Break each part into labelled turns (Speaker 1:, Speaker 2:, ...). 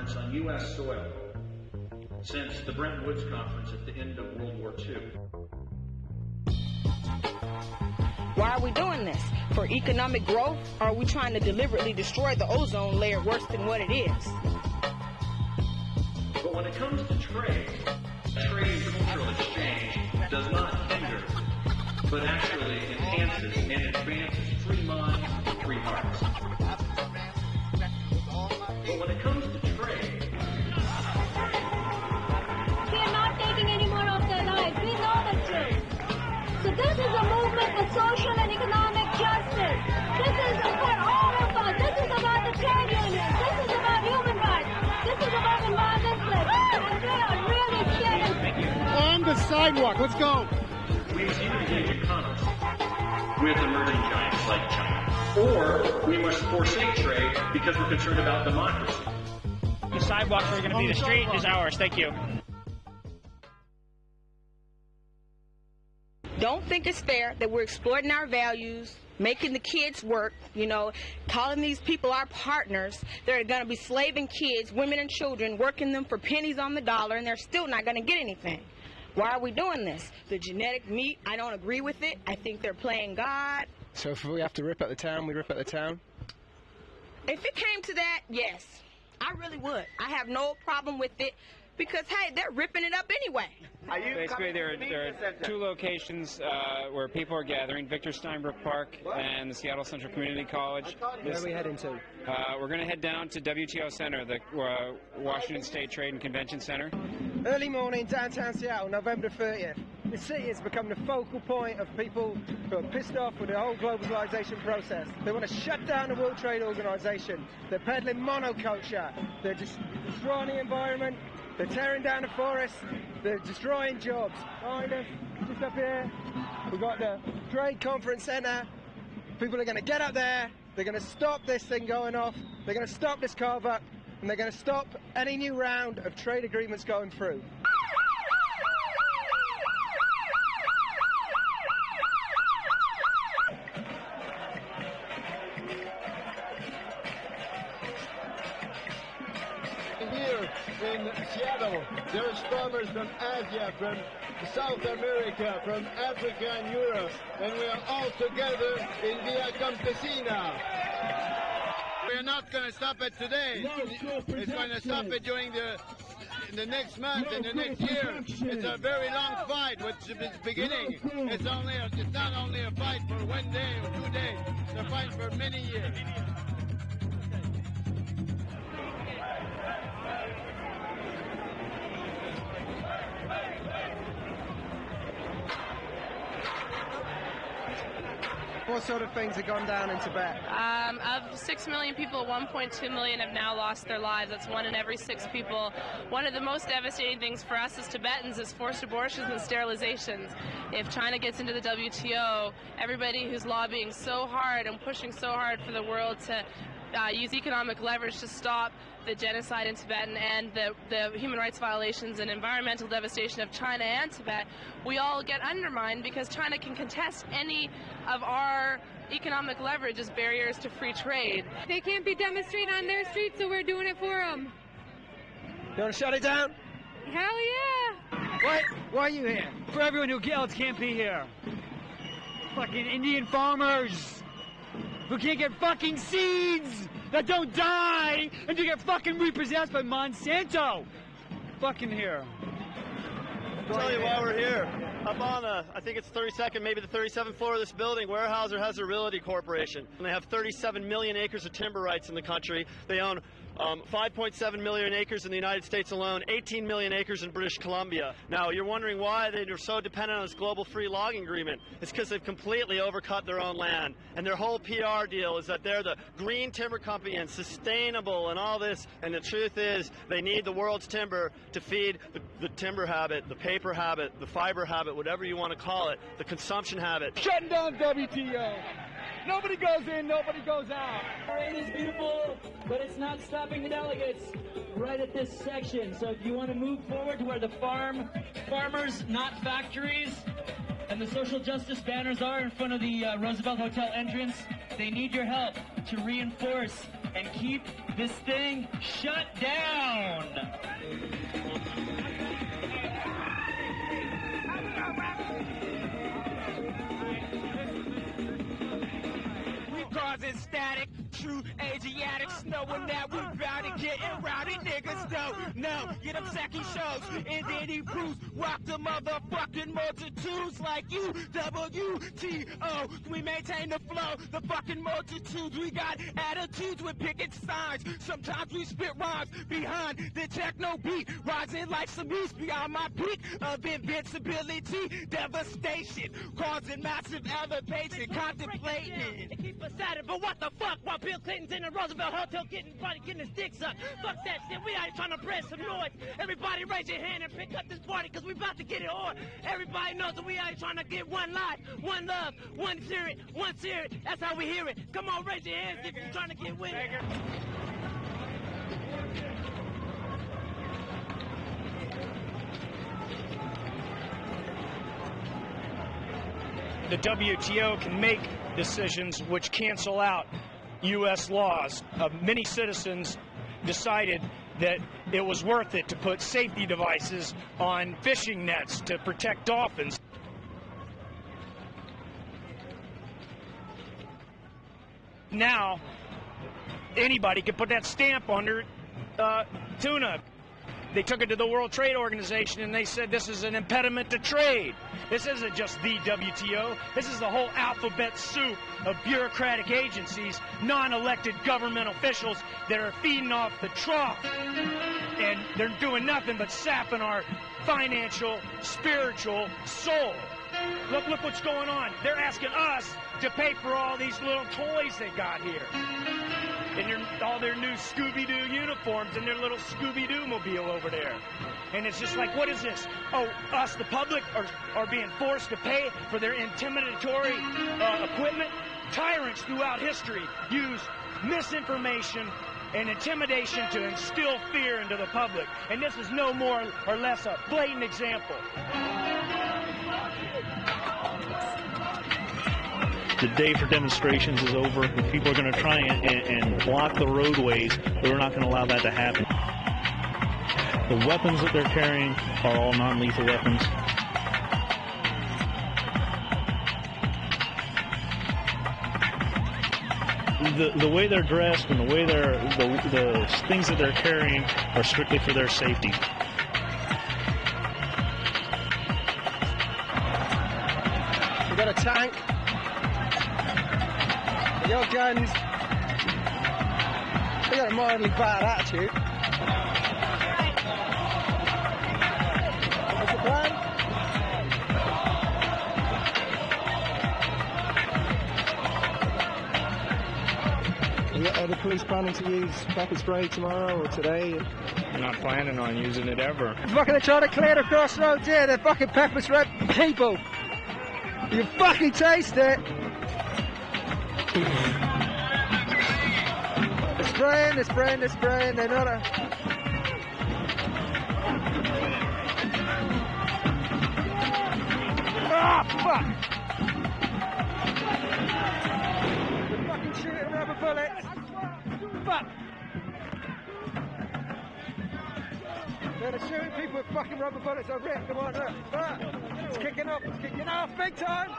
Speaker 1: conference on U.S. soil since the Bretton Woods Conference at the end of World War II.
Speaker 2: Why are we doing this? For economic growth? Or are we trying to deliberately destroy the ozone layer worse than what it is?
Speaker 1: But when it comes to trade and cultural exchange does not hinder, but actually enhances and advances free minds and free hearts. But when it comes to trade,
Speaker 3: we are not taking any more of their lives. We know the truth. So this is a movement for social and economic justice. This is for all of us. This is about the trade unions. This is about human rights. This is about environmentalists. And they are really scared.
Speaker 4: On the sidewalk. Let's go.
Speaker 1: We must either engage in commerce with emerging giants like China, or we must forsake trade because we're concerned about democracy.
Speaker 5: The sidewalks are going to be the street is ours. Thank you.
Speaker 2: Don't think it's fair that we're exploiting our values, making the kids work, calling these people our partners. They're going to be slaving kids, women and children, working them for pennies on the dollar, and they're still not going to get anything. Why are we doing this? The genetic meat, I don't agree with it. I think they're playing God.
Speaker 6: So if we have to rip at the town, we rip at the town?
Speaker 2: If it came to that, yes. I really would. I have no problem with it because, hey, they're ripping it up anyway.
Speaker 5: Basically, there are two locations where people are gathering, Victor Steinbrook Park and the Seattle Central Community College.
Speaker 6: Where are we heading to?
Speaker 5: We're going to head down to WTO Center, the Washington State Trade and Convention Center.
Speaker 6: Early morning, downtown Seattle, November 30th. The city has become the focal point of people who are pissed off with the whole globalization process. They want to shut down the World Trade Organization. They're peddling monoculture. They're just destroying the environment. They're tearing down the forests. They're destroying jobs. Behind us, just up here, we've got the Trade Conference Center. People are going to get up there. They're going to stop this thing going off. They're going to stop this carve-up. And they're going to stop any new round of trade agreements going through.
Speaker 4: Here in Seattle, there's farmers from Asia, from South America, from Africa and Europe, and we are all together in Via Campesina. We're not going to stop it today. It's going to stop it during the next month and the next year. It's a very long fight, which is beginning. It's not only a fight for 1 day or 2 days. It's a fight for many years.
Speaker 6: What sort of things have gone down in Tibet?
Speaker 7: Of 6 million people, 1.2 million have now lost their lives. That's 1 in every 6 people. One of the most devastating things for us as Tibetans is forced abortions and sterilizations. If China gets into the WTO, everybody who's lobbying so hard and pushing so hard for the world to use economic leverage to stop the genocide in Tibet and the human rights violations and environmental devastation of China and Tibet, we all get undermined because China can contest any of our economic leverage as barriers to free trade.
Speaker 8: They can't be demonstrating on their streets, so we're doing it for them.
Speaker 6: You want to shut it down?
Speaker 8: Hell yeah!
Speaker 6: Why are you here?
Speaker 9: For everyone who else can't be here. Fucking Indian farmers who can't get fucking seeds that don't die and to get fucking repossessed by Monsanto. Fucking here.
Speaker 10: I'll tell you why we're here. Up on I think it's 32nd, maybe the 37th floor of this building, Weyerhaeuser has a realty corporation. And they have 37 million acres of timber rights in the country. They own 5.7 million acres in the United States alone, 18 million acres in British Columbia. Now, you're wondering why they're so dependent on this global free logging agreement. It's because they've completely overcut their own land. And their whole PR deal is that they're the green timber company and sustainable and all this. And the truth is they need the world's timber to feed the timber habit, the paper habit, the fiber habit, whatever you want to call it, the consumption habit.
Speaker 9: Shutting down WTO. Nobody goes in, nobody goes out.
Speaker 11: Rain is beautiful, but it's not stopping the delegates right at this section. So if you want to move forward to where the farmers, not factories, and the social justice banners are in front of the Roosevelt Hotel entrance, they need your help to reinforce and keep this thing shut down.
Speaker 12: We causing static, true Asiatics knowing that we bout to get it rowdy. Niggas don't know, get them second shows, and then he proves rock the motherfucking multitudes like you, WTO. We maintain the flow, the fucking multitudes. We got attitudes with picket signs. Sometimes we spit rhymes behind the techno beat, rising like some east beyond my peak of invincibility, devastation, causing massive elevation, contemplating.
Speaker 13: They keep us at it, but what the fuck? While Bill Clinton's in the Roosevelt Hotel getting his dick sucked. Fuck that shit. We out trying to spread some noise. Everybody raise your hand and pick up this party, because we about to get it on. Everybody knows that we out trying to get one life, one love, one spirit, one spirit. That's how we hear it. Come on, raise your hands if you're trying to get with it.
Speaker 14: The WTO can make decisions which cancel out U.S. laws. Many citizens decided that it was worth it to put safety devices on fishing nets to protect dolphins. Now, anybody can put that stamp on their tuna. They took it to the World Trade Organization and they said this is an impediment to trade. This isn't just the WTO. This is the whole alphabet soup of bureaucratic agencies, non-elected government officials that are feeding off the trough. And they're doing nothing but sapping our financial, spiritual soul. Look what's going on. They're asking us to pay for all these little toys they got here. And all their new Scooby-Doo uniforms and their little Scooby-Doo mobile over there. And it's just like, what is this? Oh, us, the public, are being forced to pay for their intimidatory equipment? Tyrants throughout history use misinformation and intimidation to instill fear into the public. And this is no more or less a blatant example.
Speaker 15: The day for demonstrations is over. If people are going to try and block the roadways, we're not going to allow that to happen. The weapons that they're carrying are all non-lethal weapons. The way they're dressed and the way the things that they're carrying are strictly for their safety.
Speaker 6: We got a tank. They got guns. They got a mildly bad attitude. What's the plan? Are the police planning to use pepper spray tomorrow or today?
Speaker 14: I'm not planning on using it ever.
Speaker 6: Fucking trying to clear the crossroads here. They're fucking pepper spray people. You fucking taste it. They're spraying. They're not a... Ah, fuck! They're fucking shooting rubber bullets. Fuck! They're shooting people with fucking rubber bullets. I ripped them on. Fuck! It's kicking off big time!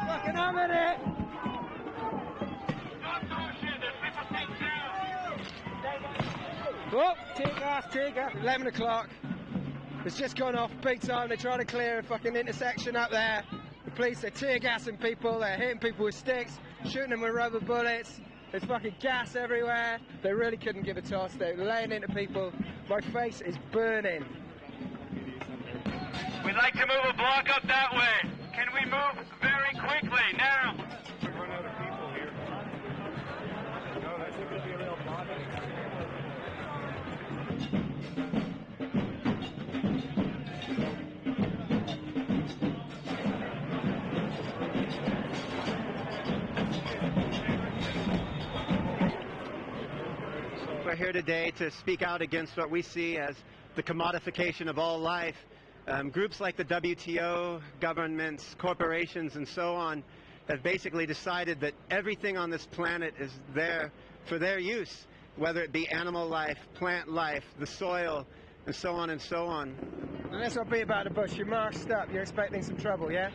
Speaker 6: Fucking having it! Oh, tear gas, 11 o'clock. It's just gone off big time. They're trying to clear a fucking intersection up there. The police are tear gassing people. They're hitting people with sticks, shooting them with rubber bullets. There's fucking gas everywhere. They really couldn't give a toss. They're laying into people. My face is burning.
Speaker 12: We'd like to move a block up that way. Can we move very quickly now? We run out of people here. No, that's going to be a real bother.
Speaker 16: We're here today to speak out against what we see as the commodification of all life. Groups like the WTO, governments, corporations, and so on have basically decided that everything on this planet is there for their use, whether it be animal life, plant life, the soil, and so on and so on.
Speaker 6: And let's not beat about the bush. You're masked up. You're expecting some trouble, yeah?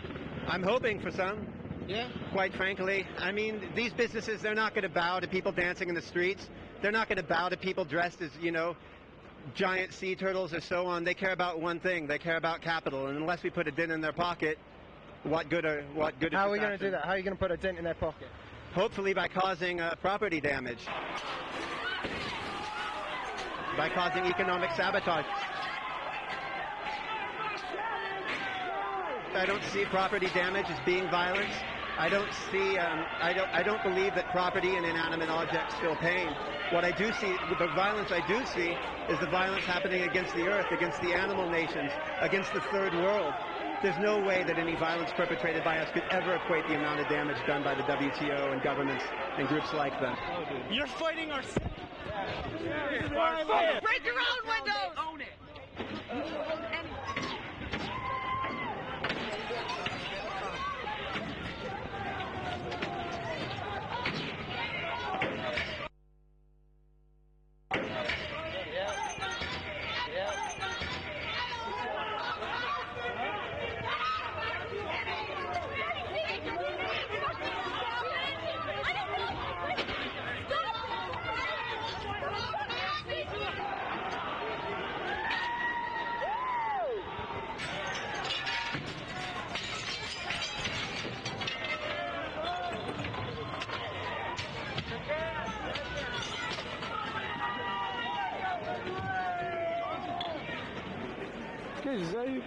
Speaker 16: I'm hoping for some.
Speaker 6: Yeah?
Speaker 16: Quite frankly. I mean, these businesses, they're not going to bow to people dancing in the streets. They're not going to bow to people dressed as, you know, giant sea turtles or so on. They care about one thing. They care about capital. And unless we put a dent in their pocket, what good is
Speaker 6: How are we going to do that? How are you going to put a dent in their pocket?
Speaker 16: Hopefully by causing property damage. By causing economic sabotage. I don't see property damage as being violence. I don't see. I don't believe that property and inanimate objects feel pain. What I do see, the violence I do see, is the violence happening against the earth, against the animal nations, against the third world. There's no way that any violence perpetrated by us could ever equate the amount of damage done by the WTO and governments and groups like them.
Speaker 12: You're fighting our...
Speaker 2: Break your own windows! Own it!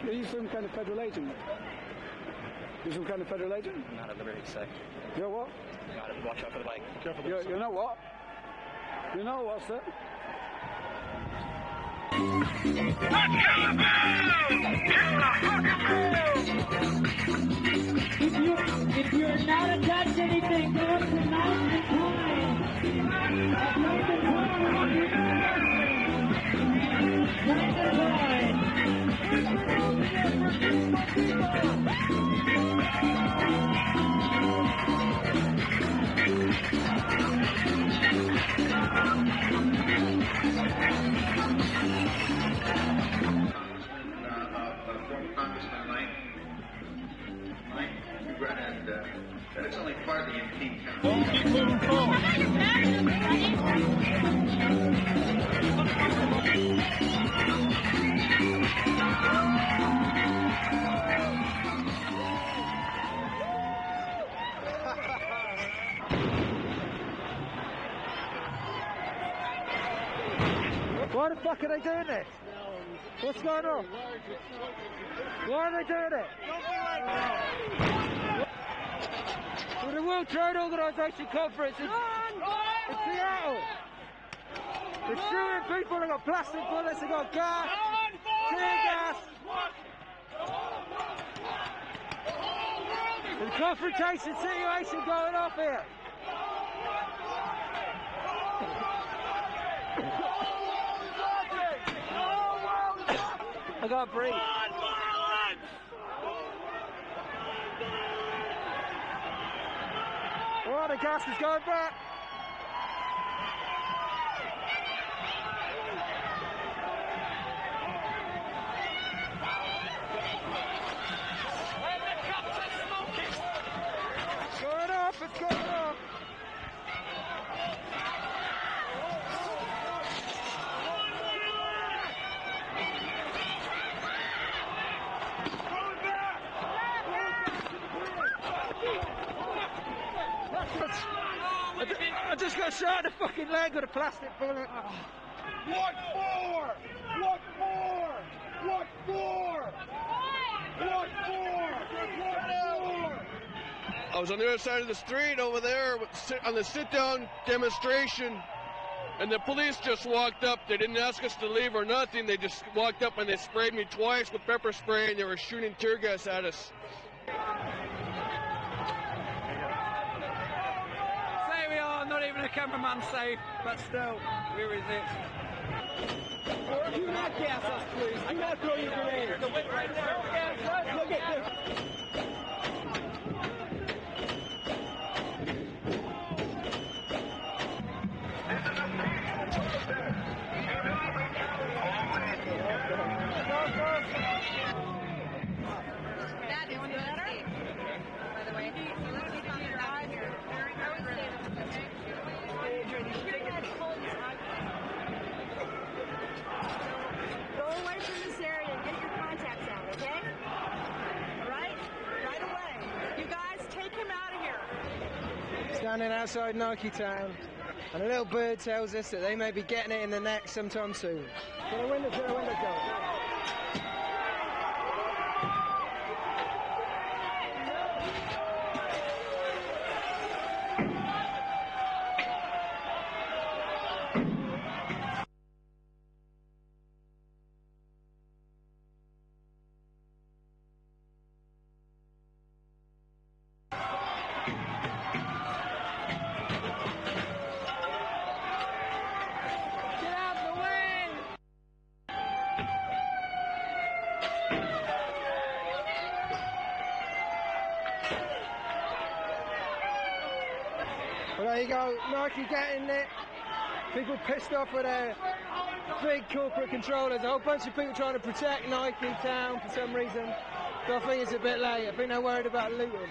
Speaker 17: Are you some kind of federal agent? You're some kind of federal agent?
Speaker 18: I'm not at liberty to say.
Speaker 17: You're what?
Speaker 18: Gotta watch out for the bike. Careful.
Speaker 17: You're not what? You know what, sir?
Speaker 3: If you're not attached to anything, go up to mountain climb.
Speaker 1: Congressman Mike, and that's only partly in King County.
Speaker 12: Don't keep moving forward.
Speaker 6: Why the fuck are they doing this? What's going on? Why are they doing it? For the World Trade Organization conference in Seattle. They're shooting people, they got plastic bullets, they got gas, tear gas. There's a confrontation situation going off here. I can't breathe. Oh, the gas is going back. It's going off, it's going off. I just got shot in the fucking leg with a plastic bullet.
Speaker 12: What for? What for? What for? What for? What for?
Speaker 4: I was on the other side of the street over there on the sit-down demonstration, and the police just walked up. They didn't ask us to leave or nothing. They just walked up and they sprayed me twice with pepper spray, and they were shooting tear gas at us.
Speaker 6: Not even a cameraman safe, but still, we resist. Do not gas us, please. Do not throw your grenades. The wind right there. Look at this. standing outside Nike Town, and a little bird tells us that they may be getting it in the neck sometime soon. Get a window go. Well, there you go, Nike getting it. People pissed off with their big corporate controllers. A whole bunch of people trying to protect Nike Town for some reason. So I think it's a bit late. I think they're worried about looting.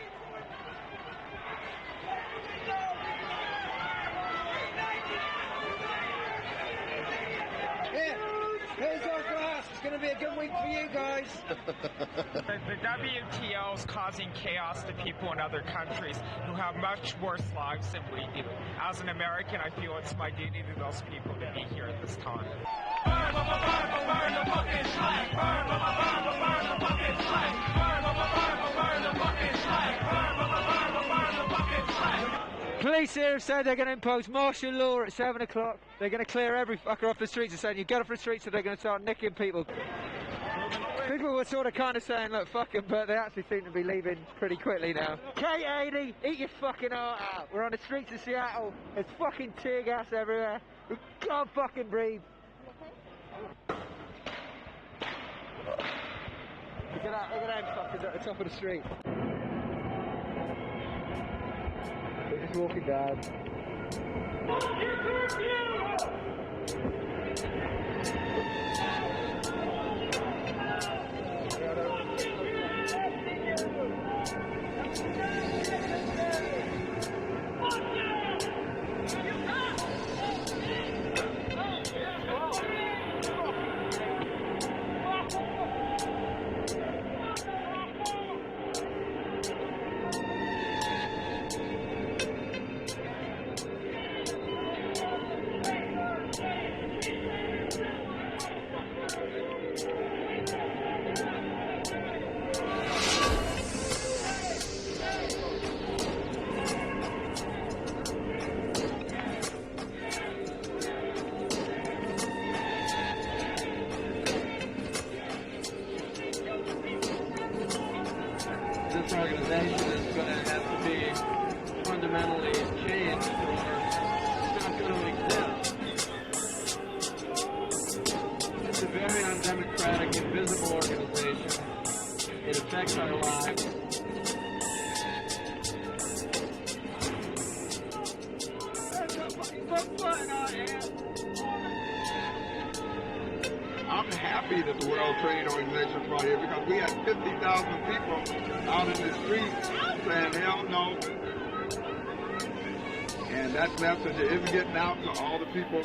Speaker 6: Here's our glass. It's going to be a good week for you guys.
Speaker 19: The WTO is causing chaos to people in other countries who have much worse lives than we do. As an American, I feel it's my duty to those people to be here at this time. Burn the fucking flag! Burn the fucking flag! Burn the fucking flag! Burn the fucking flag!
Speaker 6: Police here have said they're going to impose martial law at 7 o'clock. They're going to clear every fucker off the streets and saying you get off the streets, so they're going to start nicking people. People were sort of kind of saying, look, fuck them, but they actually seem to be leaving pretty quickly now. K80, eat your fucking heart out. We're on the streets of Seattle. There's fucking tear gas everywhere. We can't fucking breathe. Look at them fuckers at the top of the street. They're just walking down.
Speaker 20: This organization is going to have to be fundamentally changed or it's not going to exist. It's a very undemocratic, invisible organization. It affects our lives.
Speaker 21: I'm happy that the World Trade Organization brought here because we had 50,000 people out in the streets saying hell no. And that message is getting out to all the people.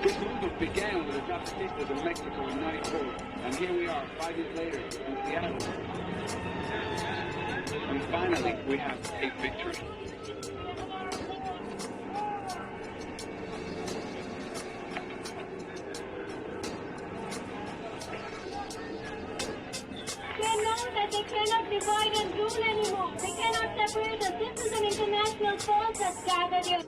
Speaker 20: This movement began with the Zapatistas in Mexico in '94, and here we are 5 years later in Seattle. And finally, we have a victory.
Speaker 3: They know that they cannot divide and rule anymore. They cannot separate us. This is an international force that's gathered here.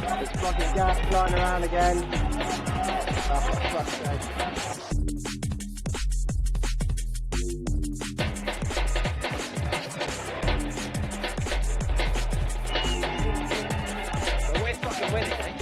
Speaker 6: There's fucking gas flying around again. Oh, for fuck's sake. But we're fucking winning, eh?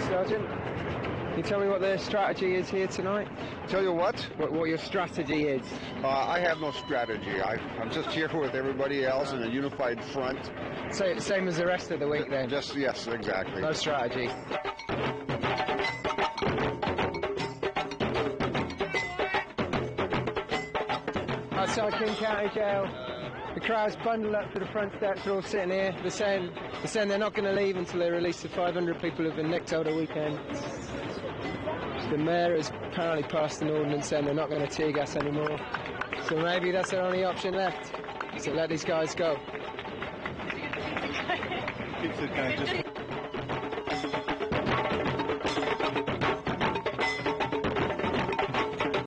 Speaker 6: Sergeant. Can you tell me what the strategy is here tonight?
Speaker 5: Tell you what?
Speaker 6: What your strategy is?
Speaker 5: I have no strategy. I'm just here with everybody else in a unified front.
Speaker 6: So, same as the rest of the week then?
Speaker 5: Just, yes, exactly.
Speaker 6: No strategy. Outside King County Jail, the crowd's bundled up to the front steps. They're all sitting here. They're saying they're not going to leave until they release the 500 people who've been nicked over the weekend. The mayor has apparently passed an ordinance saying they're not going to tear gas anymore. So maybe that's their only option left. So let these guys go.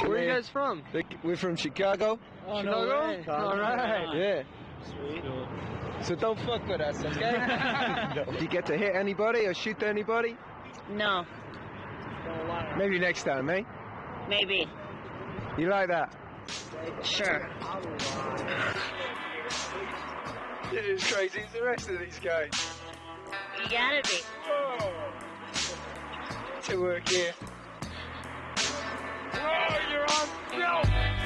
Speaker 22: Where are you guys from?
Speaker 6: We're from Chicago.
Speaker 22: Oh, Chicago?
Speaker 6: No all right. Yeah.
Speaker 22: Sweet.
Speaker 6: So don't fuck with us, okay? No. Do you get to hit anybody or shoot anybody?
Speaker 23: No.
Speaker 6: Maybe next time, eh?
Speaker 23: Maybe.
Speaker 6: You like that?
Speaker 23: Sure.
Speaker 6: This is crazy as the rest of these guys.
Speaker 23: You gotta be.
Speaker 6: To work here.
Speaker 12: Oh, you're on film!